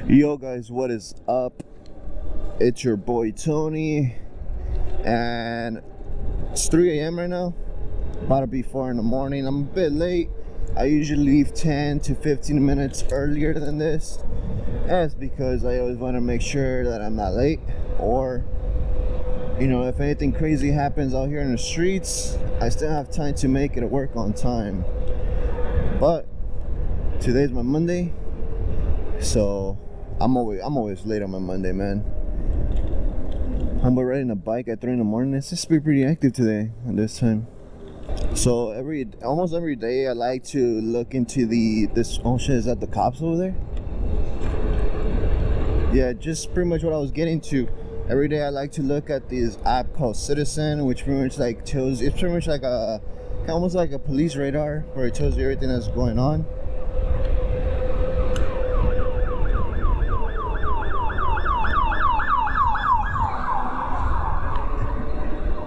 Yo guys, what is up? It's your boy Tony, and it's 3 a.m. right now. About to be 4 in the morning. I'm a bit late. I usually leave 10 to 15 minutes earlier than this. That's because I always want to make sure that I'm not late, or if anything crazy happens out here in the streets, I still have time to make it work on time. But today's my Monday, so I'm always late on my Monday, man. Homeboy riding a bike at 3 in the morning. It's just been pretty active today at this time. So almost every day I like to look into this. Oh shit, is that the cops over there? Yeah, just pretty much what I was getting to. Every day I like to look at this app called Citizen, which pretty much like tells, it's pretty much like almost like a police radar, where it tells you everything that's going on.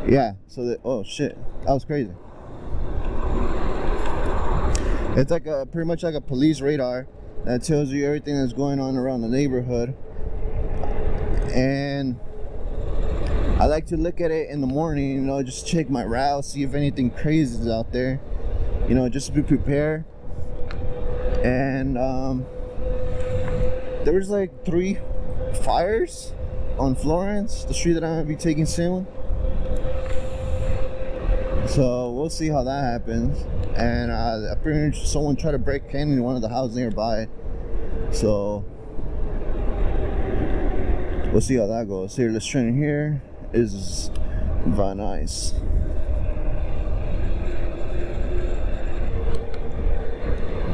Yeah, so oh shit, that was crazy. It's like pretty much like a police radar that tells you everything that's going on around the neighborhood. And I like to look at it in the morning, just check my route, see if anything crazy is out there, just to be prepared. And there was like 3 fires on Florence, the street that I'm gonna be taking soon. So we'll see how that happens. And apparently someone tried to break in one of the houses nearby. So we'll see how that goes. Here, this train here is Van Nuys.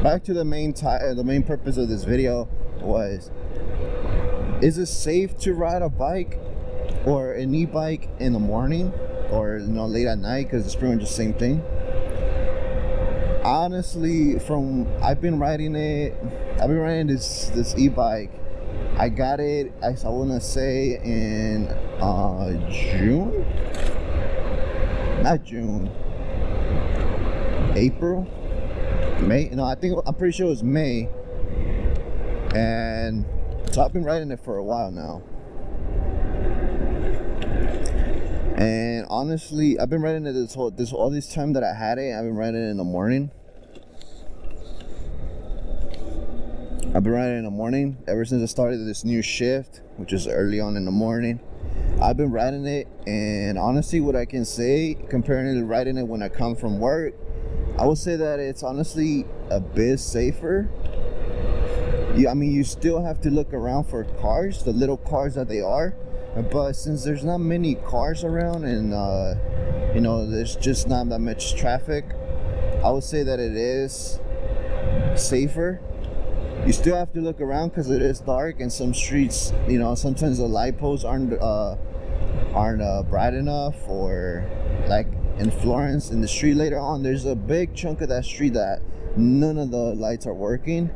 Back to the main purpose of this video was: is it safe to ride a bike or an e-bike in the morning, or late at night? Because it's pretty much the same thing. Honestly, I've been riding this e-bike. I got it, I want to say, in June? Not June. April? May? No, I'm pretty sure it was May. And so I've been riding it for a while now. And honestly, I've been riding it all this time that I had it. I've been riding it in the morning. I've been riding in the morning ever since I started this new shift, which is early on in the morning. I've been riding it, and honestly, what I can say, comparing it to riding it when I come from work, I would say that it's honestly a bit safer. I mean, you still have to look around for cars, the little cars that they are. But since there's not many cars around, and there's just not that much traffic, I would say that it is safer. You still have to look around because it is dark, and some streets, sometimes the light posts aren't bright enough. Or like in Florence, in the street later on, there's a big chunk of that street that none of the lights are working,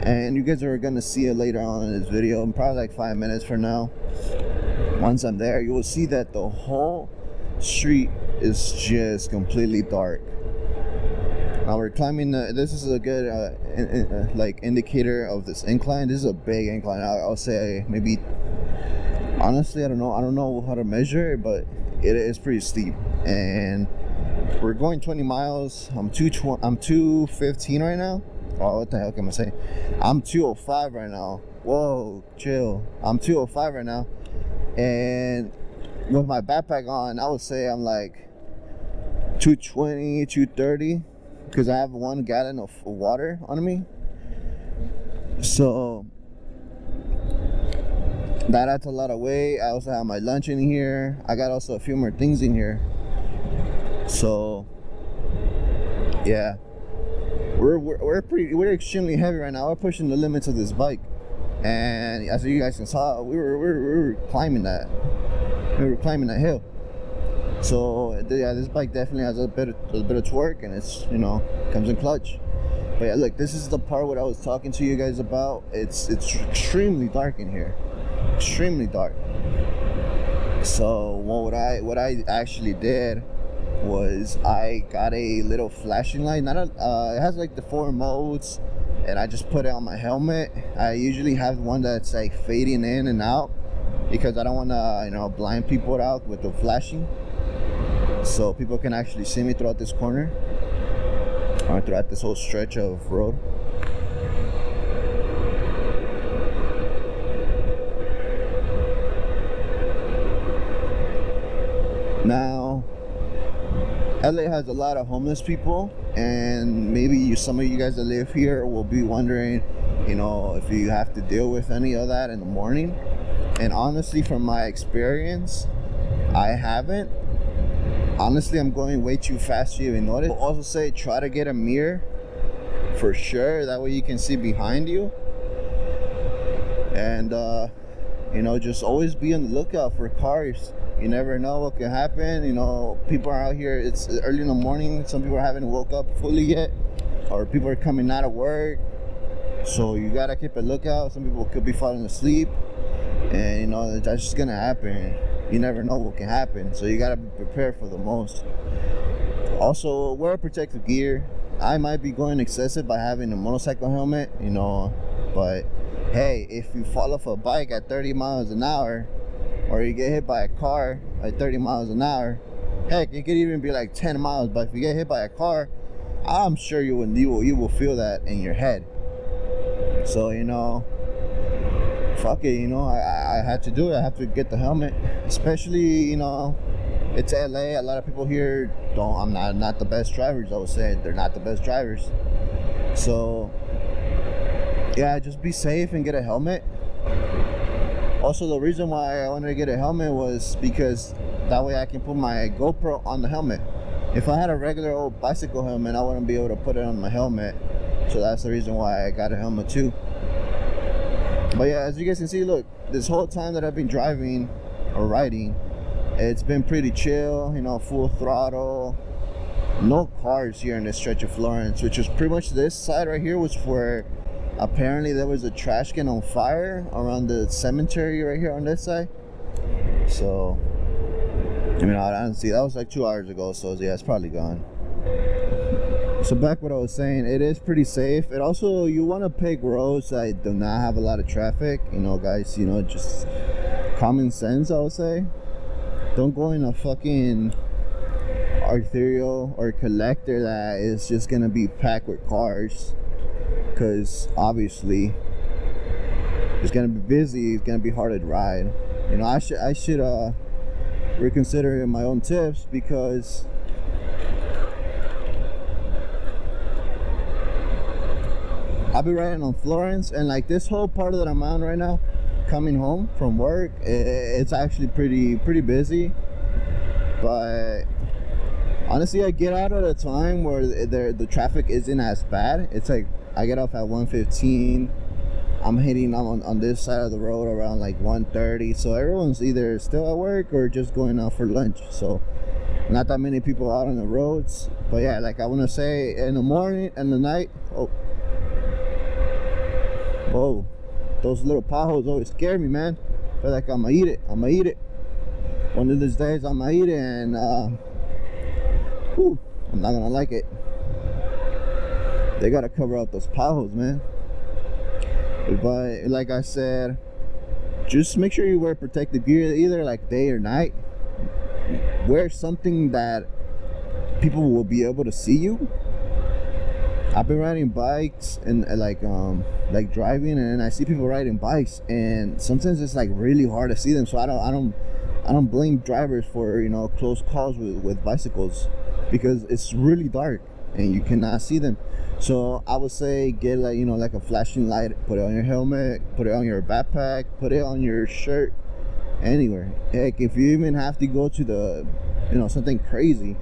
and you guys are gonna see it later on in this video, in probably like 5 minutes from now. Once I'm there, you will see that the whole street is just completely dark. Now we're climbing this is a good like indicator of this incline. This is a big incline. I'll say maybe, honestly, I don't know how to measure it, but it is pretty steep. And we're going 20 miles. I'm 215 right now. Oh, what the hell can I say? I'm 205 right now. Whoa, chill. I'm 205 right now. And with my backpack on, I would say I'm like 220, 230, because I have 1 gallon of water on me. So that adds a lot of weight. I also have my lunch in here. I got also a few more things in here. So yeah, we're extremely heavy right now. We're pushing the limits of this bike. And as you guys can saw, we were climbing that. We were climbing that hill. So yeah, this bike definitely has a bit of torque, and it's comes in clutch. But yeah, look, this is the part what I was talking to you guys about. It's extremely dark in here, extremely dark. So what I actually did was I got a little flashing light. It has like the 4 modes. and I just put it on my helmet. I usually have one that's like fading in and out because I don't want to, blind people out with the flashing, so people can actually see me throughout this corner or throughout this whole stretch of road. Now, LA has a lot of homeless people, and maybe some of you guys that live here will be wondering, if you have to deal with any of that in the morning. And honestly, from my experience, I haven't. Honestly, I'm going way too fast to even notice. I'll also say try to get a mirror for sure. That way you can see behind you. And, just always be on the lookout for cars. You never know what can happen. People are out here, it's early in the morning. Some people haven't woke up fully yet, or people are coming out of work. So you gotta keep a lookout. Some people could be falling asleep, and that's just gonna happen. You never know what can happen, so you gotta be prepared for the most. Also, wear protective gear. I might be going excessive by having a motorcycle helmet, but hey, if you fall off a bike at 30 miles an hour, or you get hit by a car at 30 miles an hour, heck, it could even be like 10 miles, but if you get hit by a car, I'm sure you will feel that in your head. So fuck it, I had to do it. I have to get the helmet, especially it's LA. A lot of people here I'm not the best drivers. I would say they're not the best drivers. So yeah, just be safe and get a helmet. Also, the reason why I wanted to get a helmet was because that way I can put my GoPro on the helmet. If I had a regular old bicycle helmet, I wouldn't be able to put it on my helmet. So that's the reason why I got a helmet too. But yeah, as you guys can see, look, this whole time that I've been driving or riding, it's been pretty chill, full throttle. No cars here in this stretch of Florence, which is pretty much this side right here was where apparently there was a trash can on fire around the cemetery right here on this side. So I don't see, that was like 2 hours ago, so yeah, it's probably gone. So back what I was saying, it is pretty safe. It also, you want to pick roads that do not have a lot of traffic, guys, just common sense, I would say. Don't go in a fucking arterial or collector that is just gonna be packed with cars, because obviously it's gonna be busy. It's gonna be hard to ride. I should reconsider my own tips, because I'll be riding on Florence, and like this whole part that I'm on right now, coming home from work, it's actually pretty busy. But honestly, I get out at a time where the traffic isn't as bad. It's like I get off at 1:15. I'm hitting on this side of the road around like 1:30. So everyone's either still at work or just going out for lunch. So not that many people out on the roads. But yeah, like I want to say, in the morning and the night. Oh, those little potholes always scare me, man. I feel like I'm gonna eat it. One of these days I'm gonna eat it, and I'm not gonna like it. They gotta cover up those potholes, man. But like I said, just make sure you wear protective gear, either like day or night. Wear something that people will be able to see you. I've been riding bikes and like driving, and I see people riding bikes, and sometimes it's like really hard to see them. So I don't blame drivers for close calls with bicycles, because it's really dark and you cannot see them. So I would say get like a flashing light, put it on your helmet, put it on your backpack, put it on your shirt, anywhere. Heck, if you even have to go to the something crazy,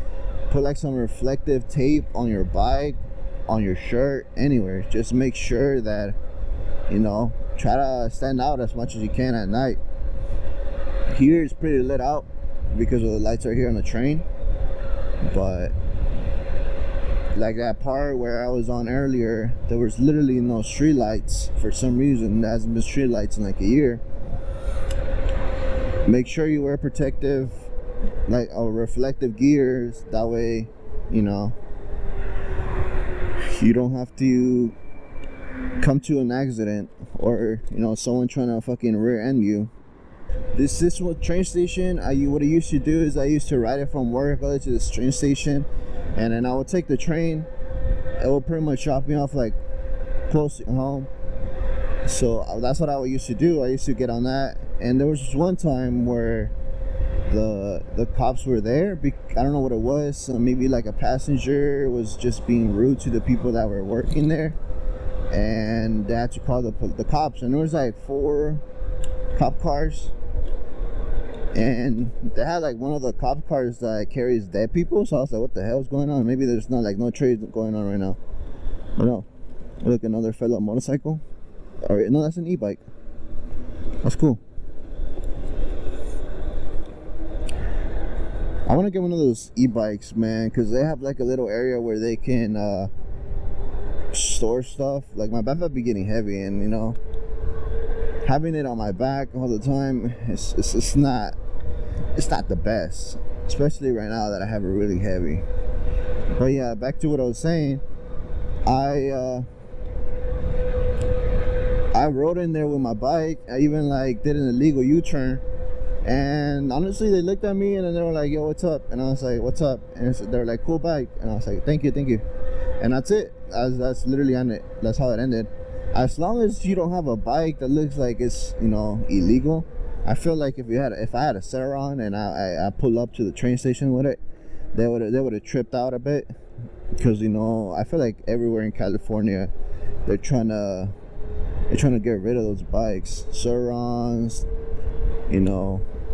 put like some reflective tape on your bike, on your shirt, anywhere. Just make sure that try to stand out as much as you can at night. Here it's pretty lit out because of the lights are here on the train, but like that part where I was on earlier, there was literally no street lights for some reason. There hasn't been street lights in like a year. Make sure you wear protective, like reflective gears. That way, you don't have to come to an accident, or someone trying to fucking rear end you. This one train station, what I used to do is I used to ride it from work all the way to this train station, and then I would take the train. It would pretty much drop me off like close to home. So that's what I used to do. I used to get on that, and there was just one time where the cops were there. I don't know what it was. So maybe like a passenger was just being rude to the people that were working there, and they had to call the cops. And there was like 4 cop cars, and they had like one of the cop cars that carries dead people. So I was like, what the hell is going on? Maybe there's not like no trade going on right now. But no, look, another fellow motorcycle. All right, no, that's an e-bike. That's cool. I want to get one of those e-bikes, man, because they have like a little area where they can store stuff. Like my backpack be getting heavy, and having it on my back all the time, it's not the best, especially right now that I have it really heavy. But yeah, back to what I was saying. I rode in there with my bike. I even like did an illegal U-turn, and honestly they looked at me and then they were like, yo, what's up? And I was like, what's up? And they were like, cool bike. And I was like, thank you. And that's it. That's literally on it. That's how it ended. As long as you don't have a bike that looks like it's illegal, I feel like if I had a Ceron and I pull up to the train station with it, they would have tripped out a bit, because I feel like everywhere in California they're trying to get rid of those bikes, Cerons,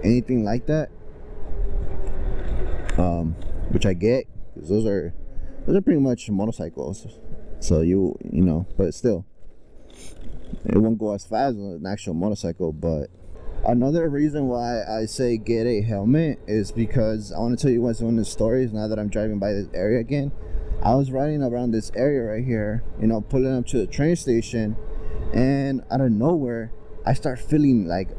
anything like that. Which I get, because those are pretty much motorcycles. So but still, it won't go as fast as an actual motorcycle. But another reason why I say get a helmet is because I want to tell you guys one of the stories. Now that I'm driving by this area again, I was riding around this area right here, pulling up to the train station, and out of nowhere I start feeling like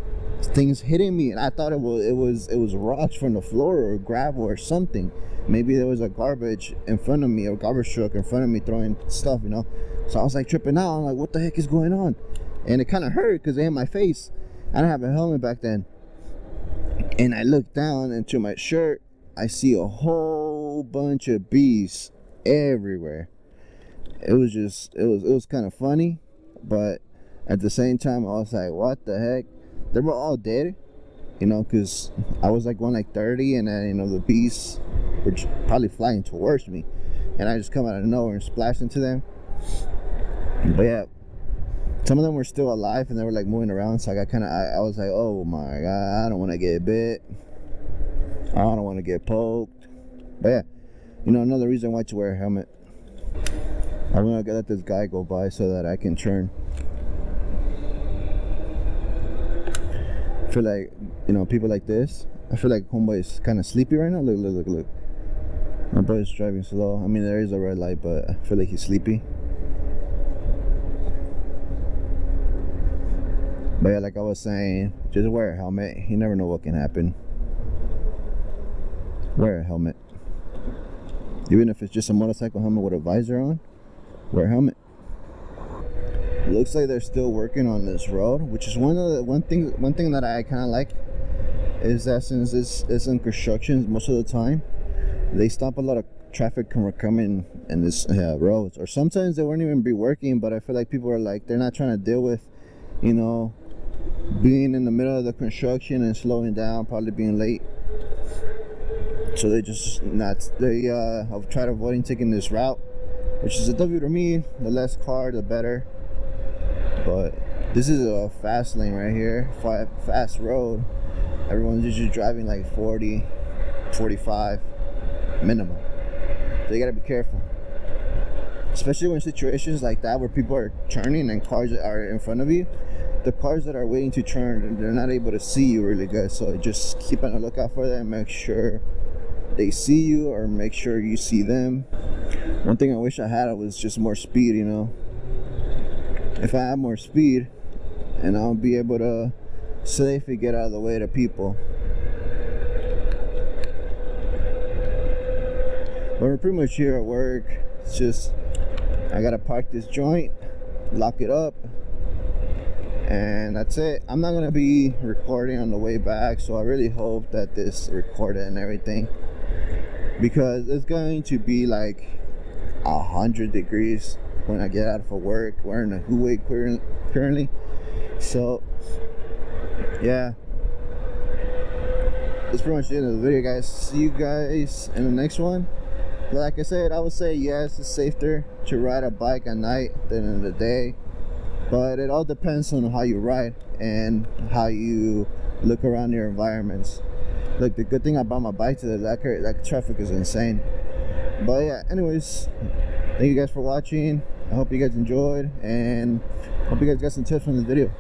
things hitting me, and I thought it was rocks from the floor or gravel or something. Maybe there was a garbage in front of me, or garbage truck in front of me throwing stuff, so I was like tripping out. I'm like, what the heck is going on? And it kind of hurt because it hit my face. I didn't have a helmet back then, and I looked down into my shirt. I see a whole bunch of bees everywhere. It was kind of funny, but at the same time I was like, what the heck? They were all dead, because I was like going like 30, and then the bees were probably flying towards me, and I just come out of nowhere and splashed into them. But yeah, some of them were still alive and they were like moving around, so I was like, oh my god, I don't want to get bit, I don't want to get poked. But yeah, another reason why to wear a helmet. I'm gonna let this guy go by so that I can turn. I feel like people like this. I feel like homeboy is kind of sleepy right now. Look. My brother's driving slow. I mean, there is a red light, but I feel like he's sleepy. But yeah, like I was saying, just wear a helmet. You never know what can happen. Wear a helmet. Even if it's just a motorcycle helmet with a visor on, wear a helmet. It looks like they're still working on this road, which is one thing that I kind of like, is that since it's in construction most of the time, they stop a lot of traffic from coming in this roads. Or sometimes they won't even be working, but I feel like people are like, they're not trying to deal with being in the middle of the construction and slowing down, probably being late. So they have tried avoiding taking this route, which is a W to me. The less car, the better. But this is a fast lane right here, fast road. Everyone's usually driving like 40, 45 minimum. So you gotta be careful, especially when situations like that where people are turning and cars are in front of you. The cars that are waiting to turn, they're not able to see you really good. So just keep on the lookout for them. Make sure they see you, or make sure you see them. One thing I wish I had was just more speed. If I had more speed, and I'll be able to safely get out of the way to people. But we're pretty much here at work. It's just I gotta park this joint, lock it up, and that's it. I'm not gonna be recording on the way back, so I really hope that this recorded and everything, because it's going to be like 100 degrees when I get out of work, wearing a hoodie currently. So yeah, that's pretty much the end of the video, guys. See you guys in the next one. Like I said, I would say yes, it's safer to ride a bike at night than in the day, but it all depends on how you ride and how you look around your environments. Like, the good thing about my bike today, that traffic is insane. But yeah, anyways, thank you guys for watching. I hope you guys enjoyed, and hope you guys got some tips from this video.